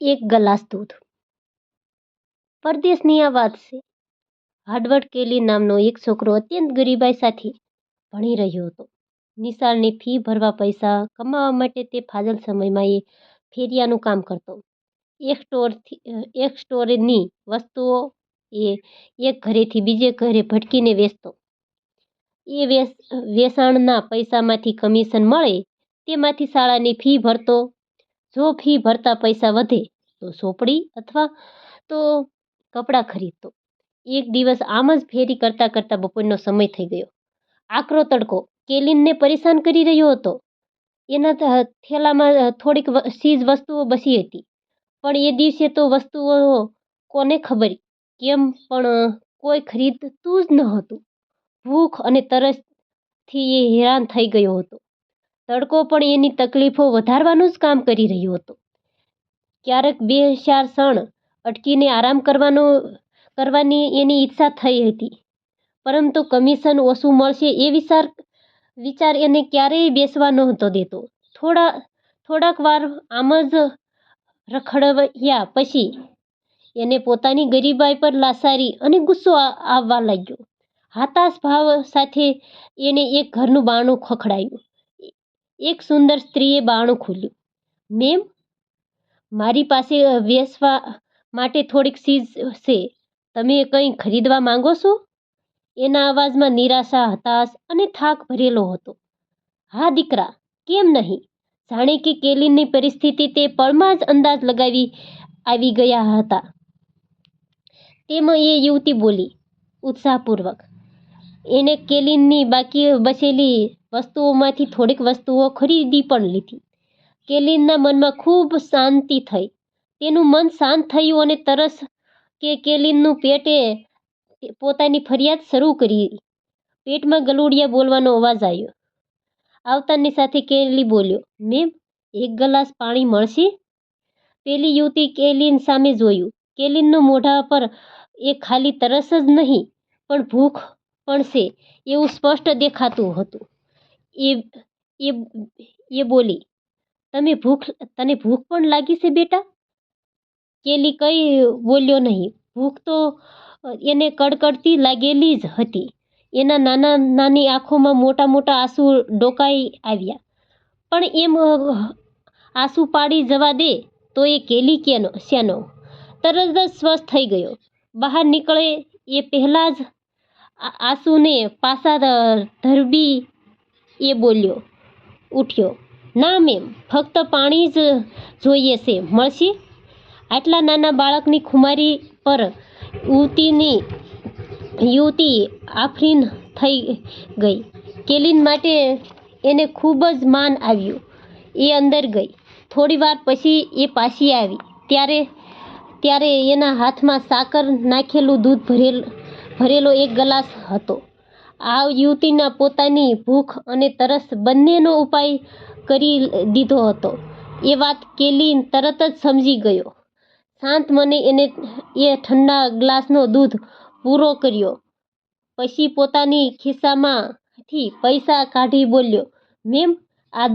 એક ગ્લાસ દૂધ. પરદેશની આ વાત છે. હાર્વર્ડ કેલી નામનો એક છોકરો અત્યંત ગરીબાઈ સાથે ભણી રહ્યો હતો. નિશાળની ફી ભરવા પૈસા કમાવા માટે તે ફાજલ સમયમાં એ ફેરિયાનું કામ કરતો. એક સ્ટોરની વસ્તુઓ એ એક ઘરેથી બીજે ઘરે ભટકીને વેચતો. એ વેચાણના પૈસામાંથી કમિશન મળે તેમાંથી શાળાની ફી ભરતો. જો ફી ભરતા પૈસા વધે તો ચોપડી અથવા તો કપડાં ખરીદતો. એક દિવસ આમ જ ફેરી કરતા કરતા બપોરનો સમય થઈ ગયો. આકરો તડકો કેલિનને પરેશાન કરી રહ્યો હતો. એના થેલામાં થોડીક ચીજ વસ્તુઓ બચી હતી, પણ એ દિવસે તો વસ્તુઓ કોને ખબર કેમ પણ કોઈ ખરીદતું જ નહોતું. ભૂખ અને તરસથી એ હેરાન થઈ ગયો હતો. તડકો પણ એની તકલીફો વધારવાનું જ કામ કરી રહ્યો હતો. ક્યારેક 2-4 ક્ષણ અટકીને આરામ કરવાની એની ઈચ્છા થઈ હતી, પરંતુ કમિશન ઓછું મળશે એ વિચાર એને ક્યારેય બેસવા નહોતો દેતો. થોડાક વાર આમ જ રખડ્યા પછી એને પોતાની ગરીબાઈ પર લાચારી અને ગુસ્સો આવવા લાગ્યો. હતાશ ભાવ સાથે એણે એક ઘરનું બારણું ખખડાવ્યું. એક સુંદર સ્ત્રીએ બારણું ખોલ્યું. મેમ, મારી પાસે વેચવા માટે થોડીક ચીજ છે. તમે કંઈ ખરીદવા માંગો છો? એના અવાજમાં નિરાશા, હતાશ અને થાક ભરેલો હતો. હા દીકરા, કેમ નહીં? જાણે કે કેલિનની પરિસ્થિતિ તે પળમાં જ અંદાજ લગાવી આવી ગયા હતા તેમ એ યુવતી બોલી ઉત્સાહપૂર્વક. એણે કેલિનની બાકી બચેલી વસ્તુઓમાંથી થોડીક વસ્તુઓ ખરીદી પણ લીધી. કેલિનના મનમાં ખૂબ શાંતિ થઈ. તેનું મન શાંત થયું અને તરત કે કેલિનનું પેટે પોતાની ફરિયાદ શરૂ કરી. પેટમાં ગલુડિયા બોલવાનો અવાજ આવ્યો. આવતાની સાથે કેલી બોલ્યો, મેમ, એક ગ્લાસ પાણી મળશે? પેલી યુવતી કેલિન સામે જોયું. કેલિનના મોઢા પર એ ખાલી તરસ જ નહીં પણ ભૂખ પણ છે એવું સ્પષ્ટ દેખાતું હતું. એ બોલી, તને ભૂખ પણ લાગી છે બેટા? કેલી કંઈ બોલ્યો નહીં. ભૂખ તો એને કડકડતી લાગેલી જ હતી. એના નાની આંખોમાં મોટા મોટા આંસુ ડોકાઈ આવ્યા. પણ એમ આંસુ પાડી જવા દે તો એ કેલી શ્યાનો તરત જ સ્વસ્થ થઈ ગયો. બહાર નીકળે એ પહેલાં જ આંસુને પાછા ધરબી એ બોલ્યો ઉઠ્યો. ના મેમ, ફક્ત પાણી જ જોઈએ છે. મળશે? આટલા નાના બાળકની ખુમારી પર યુવતી આફરીન થઈ ગઈ. કેલિન માટે એને ખૂબ જ માન આવ્યું. એ અંદર ગઈ. થોડી વાર પછી એ પાછી આવી. ત્યારે એના હાથમાં સાકર નાખેલું દૂધ ભરેલો એક ગ્લાસ હતો. આ યુવતીને પોતાની ભૂખ અને તરસ બંનેનો ઉપાય કરી દીધો હતો એ વાત કેલિન તરત જ સમજી ગયો. શાંત મને એને એ ઠંડા ગ્લાસનો દૂધ પૂરો કર્યો. પછી પોતાની ખિસ્સામાંથી પૈસા કાઢી બોલ્યો, મેમ, આ